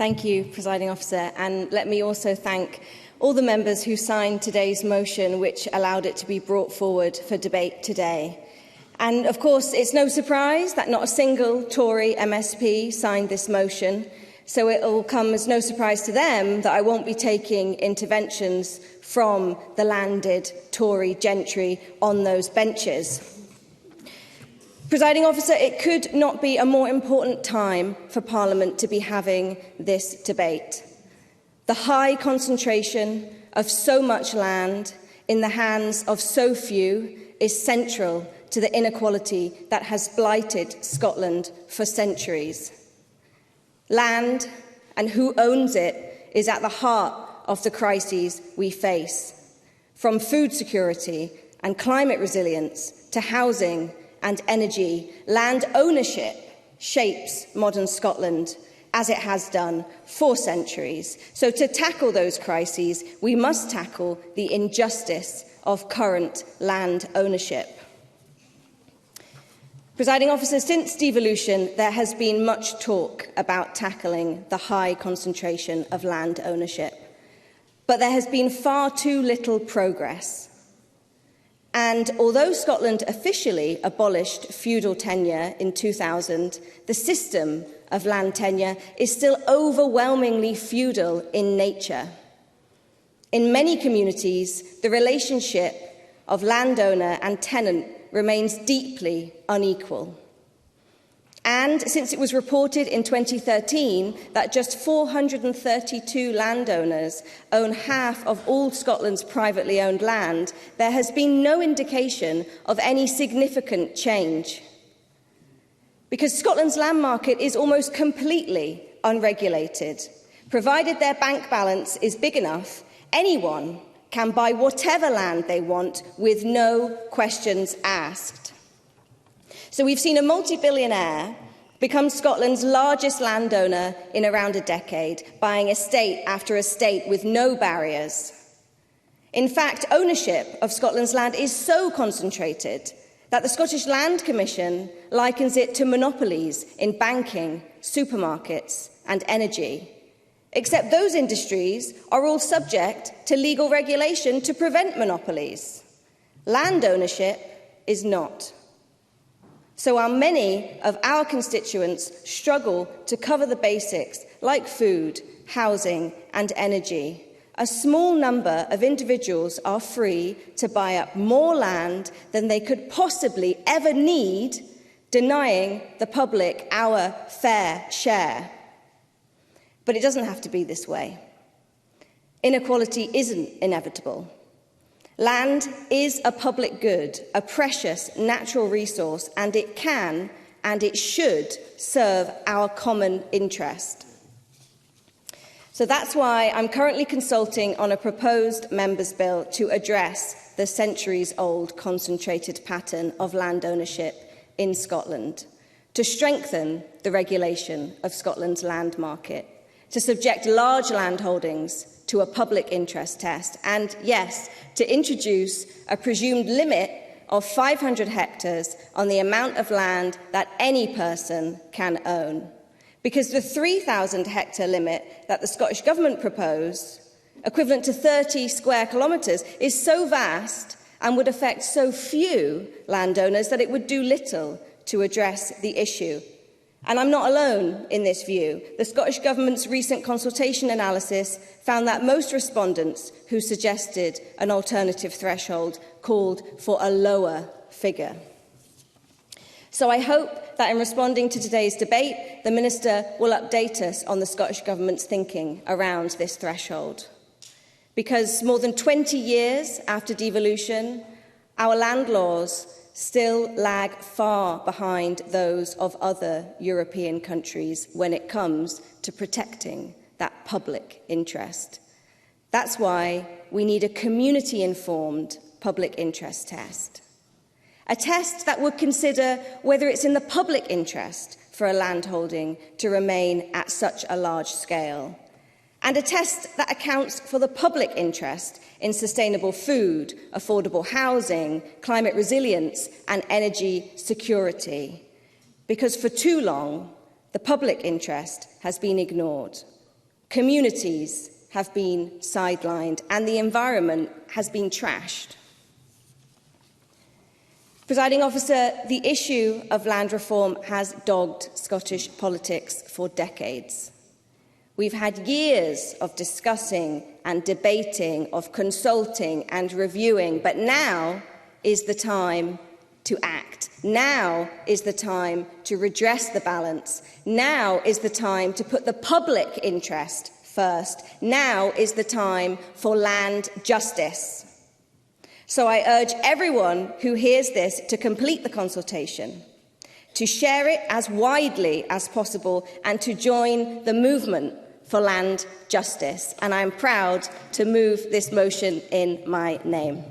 Thank you, Presiding Officer, and let me also thank all the members who signed today's motion, which allowed it to be brought forward for debate today. And of course, it's no surprise that not a single Tory MSP signed this motion, so it will come as no surprise to them that I won't be taking interventions from the landed Tory gentry on those benches. Presiding Officer, it could not be a more important time for Parliament to be having this debate. The high concentration of so much land in the hands of so few is central to the inequality that has blighted Scotland for centuries. Land and who owns it is at the heart of the crises we face, from food security and climate resilience to housing and energy. Land ownership shapes modern Scotland, as it has done for centuries. So to tackle those crises, we must tackle the injustice of current land ownership. Presiding Officer, since devolution, there has been much talk about tackling the high concentration of land ownership. But there has been far too little progress. And although Scotland officially abolished feudal tenure in 2000, the system of land tenure is still overwhelmingly feudal in nature. In many communities, the relationship of landowner and tenant remains deeply unequal. And since it was reported in 2013 that just 432 landowners own half of all Scotland's privately owned land, there has been no indication of any significant change. Because Scotland's land market is almost completely unregulated. Provided their bank balance is big enough, anyone can buy whatever land they want with no questions asked. So we've seen a multi-billionaire become Scotland's largest landowner in around a decade, buying estate after estate with no barriers. In fact, ownership of Scotland's land is so concentrated that the Scottish Land Commission likens it to monopolies in banking, supermarkets and energy. Except those industries are all subject to legal regulation to prevent monopolies. Land ownership is not. So while many of our constituents struggle to cover the basics like food, housing and energy, a small number of individuals are free to buy up more land than they could possibly ever need, denying the public our fair share. But it doesn't have to be this way. Inequality isn't inevitable. Land is a public good, a precious natural resource, and it can and it should serve our common interest. So that's why I'm currently consulting on a proposed members' bill to address the centuries-old concentrated pattern of land ownership in Scotland, to strengthen the regulation of Scotland's land market, to subject large land holdings to a public interest test, and, yes, to introduce a presumed limit of 500 hectares on the amount of land that any person can own. Because the 3,000 hectare limit that the Scottish Government proposed, equivalent to 30 square kilometres, is so vast and would affect so few landowners that it would do little to address the issue. And I'm not alone in this view. The Scottish Government's recent consultation analysis found that most respondents who suggested an alternative threshold called for a lower figure. So I hope that in responding to today's debate, the Minister will update us on the Scottish Government's thinking around this threshold. Because more than 20 years after devolution, our land laws still lag far behind those of other European countries when it comes to protecting that public interest. That's why we need a community-informed public interest test. A test that would consider whether it's in the public interest for a landholding to remain at such a large scale. And a test that accounts for the public interest in sustainable food, affordable housing, climate resilience and energy security. Because for too long, the public interest has been ignored. Communities have been sidelined and the environment has been trashed. Presiding Officer, the issue of land reform has dogged Scottish politics for decades. We've had years of discussing and debating, of consulting and reviewing, but now is the time to act. Now is the time to redress the balance. Now is the time to put the public interest first. Now is the time for land justice. So I urge everyone who hears this to complete the consultation, to share it as widely as possible, and to join the movement for land justice. And I am proud to move this motion in my name.